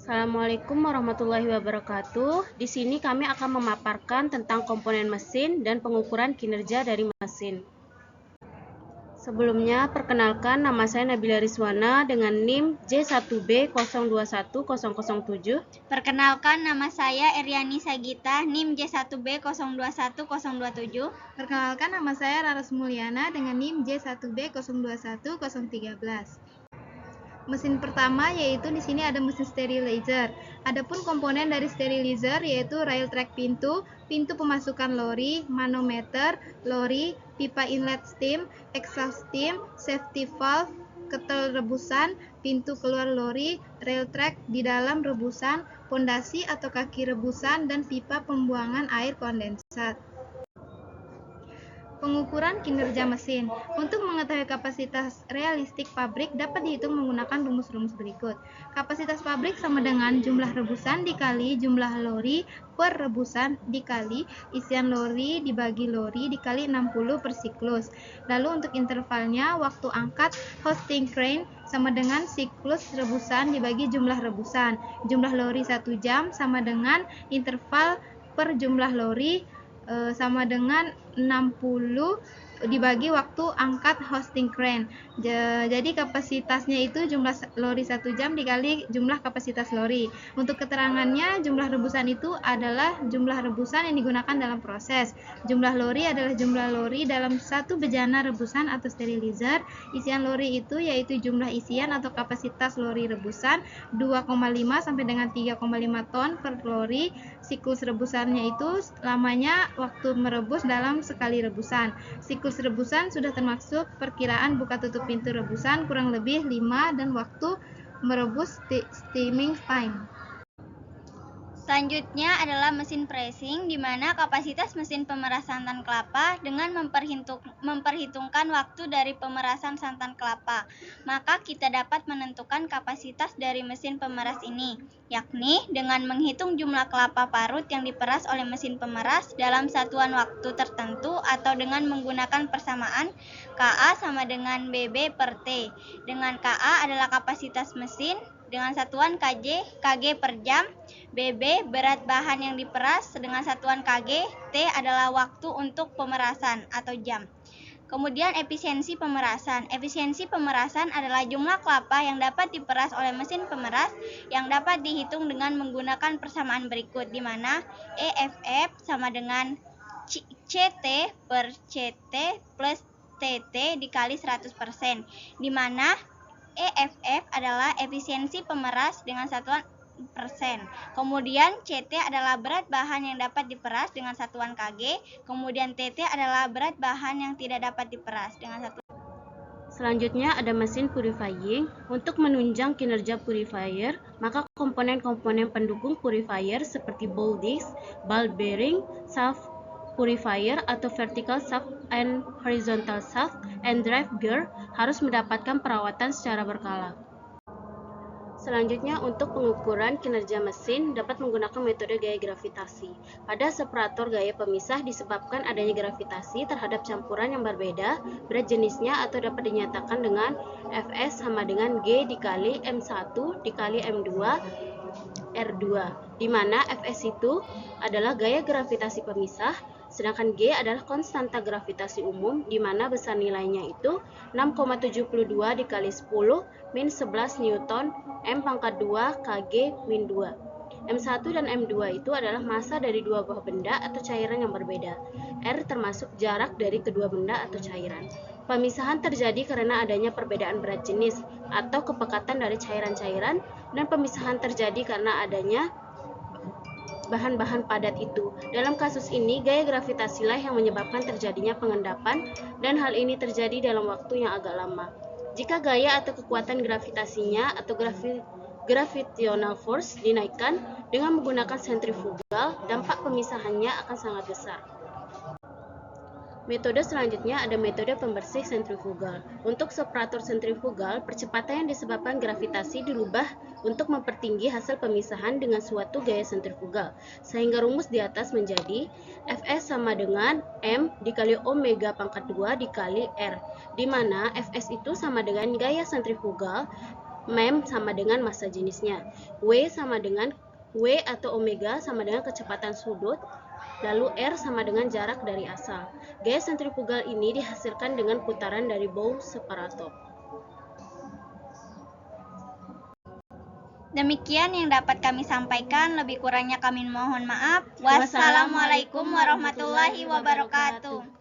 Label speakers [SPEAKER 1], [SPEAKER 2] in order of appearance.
[SPEAKER 1] Assalamualaikum warahmatullahi wabarakatuh. Di sini kami akan memaparkan tentang komponen mesin dan pengukuran kinerja dari mesin. Sebelumnya, perkenalkan nama saya Nabila Rizwana dengan NIM J1B021007.
[SPEAKER 2] Perkenalkan, nama saya Eryani Sagita, NIM J1B021027.
[SPEAKER 3] Perkenalkan, nama saya Raras Mulyana dengan NIM J1B021013. Mesin pertama yaitu di sini ada mesin sterilizer. Adapun komponen dari sterilizer yaitu rail track pintu, pintu pemasukan lori, manometer lori, pipa inlet steam, exhaust steam, safety valve, ketel rebusan, pintu keluar lori, rail track di dalam rebusan, pondasi atau kaki rebusan, dan pipa pembuangan air kondensat. Pengukuran kinerja mesin. Untuk mengetahui kapasitas realistik pabrik dapat dihitung menggunakan rumus-rumus berikut. Kapasitas pabrik sama dengan jumlah rebusan dikali jumlah lori per rebusan dikali isian lori dibagi lori dikali 60 per siklus. Lalu untuk intervalnya, waktu angkat hosting crane sama dengan siklus rebusan dibagi jumlah rebusan. Jumlah lori 1 jam sama dengan interval per jumlah lori sama dengan 60 dibagi waktu angkat hosting crane. Jadi kapasitasnya itu jumlah lori 1 jam dikali jumlah kapasitas lori. Untuk keterangannya, jumlah rebusan itu adalah jumlah rebusan yang digunakan dalam proses. Jumlah lori adalah jumlah lori dalam satu bejana rebusan atau sterilizer. Isian lori itu yaitu jumlah isian atau kapasitas lori rebusan 2,5 sampai dengan 3,5 ton per lori. Siklus rebusannya itu lamanya waktu merebus dalam sekali rebusan. Siklus rebusan sudah termasuk perkiraan buka tutup pintu rebusan kurang lebih 5 dan waktu merebus steaming time.
[SPEAKER 2] Selanjutnya adalah mesin pressing, di mana kapasitas mesin pemeras santan kelapa dengan memperhitungkan waktu dari pemerasan santan kelapa. Maka kita dapat menentukan kapasitas dari mesin pemeras ini, yakni dengan menghitung jumlah kelapa parut yang diperas oleh mesin pemeras dalam satuan waktu tertentu atau dengan menggunakan persamaan KA sama dengan BB per T, dengan KA adalah kapasitas mesin, dengan satuan KG per jam, BB berat bahan yang diperas dengan satuan KG, T adalah waktu untuk pemerasan atau jam. Kemudian efisiensi pemerasan. Efisiensi pemerasan adalah jumlah kelapa yang dapat diperas oleh mesin pemeras yang dapat dihitung dengan menggunakan persamaan berikut, di mana EFF sama dengan CT per CT plus TT dikali 100%, di mana EFF adalah efisiensi pemeras dengan satuan persen. Kemudian CT adalah berat bahan yang dapat diperas dengan satuan KG. Kemudian TT adalah berat bahan yang tidak dapat diperas dengan satuan.
[SPEAKER 1] Selanjutnya ada mesin purifying. Untuk menunjang kinerja purifier, maka komponen-komponen pendukung purifier seperti ball disc, ball bearing, shaft purifier atau vertical shaft and horizontal shaft and drive gear harus mendapatkan perawatan secara berkala. Selanjutnya, untuk pengukuran kinerja mesin dapat menggunakan metode gaya gravitasi. Pada separator gaya pemisah disebabkan adanya gravitasi terhadap campuran yang berbeda berat jenisnya atau dapat dinyatakan dengan Fs sama dengan G dikali M1 dikali M2 R2, di mana Fs itu adalah gaya gravitasi pemisah, sedangkan G adalah konstanta gravitasi umum, di mana besar nilainya itu 6,72 dikali 10 min 11 Newton M pangkat 2 Kg min 2. M1 dan M2 itu adalah massa dari dua buah benda atau cairan yang berbeda. R termasuk jarak dari kedua benda atau cairan. Pemisahan terjadi karena adanya perbedaan berat jenis atau kepekatan dari cairan-cairan, dan pemisahan terjadi karena adanya bahan-bahan padat itu. Dalam kasus ini, gaya gravitasilah yang menyebabkan terjadinya pengendapan, dan hal ini terjadi dalam waktu yang agak lama. Jika gaya atau kekuatan gravitasinya atau gravitational force dinaikkan dengan menggunakan sentrifugal, dampak pemisahannya akan sangat besar. Metode selanjutnya ada metode pembersih sentrifugal. Untuk separator sentrifugal, percepatan yang disebabkan gravitasi dirubah untuk mempertinggi hasil pemisahan dengan suatu gaya sentrifugal, sehingga rumus di atas menjadi Fs sama dengan M dikali omega pangkat 2 dikali R, di mana Fs itu sama dengan gaya sentrifugal mem sama dengan massa jenisnya, W atau omega sama dengan kecepatan sudut, lalu R sama dengan jarak dari asal. Gaya sentrifugal ini dihasilkan dengan putaran dari bowl separator.
[SPEAKER 2] Demikian yang dapat kami sampaikan, lebih kurangnya kami mohon maaf. Wassalamualaikum warahmatullahi wabarakatuh.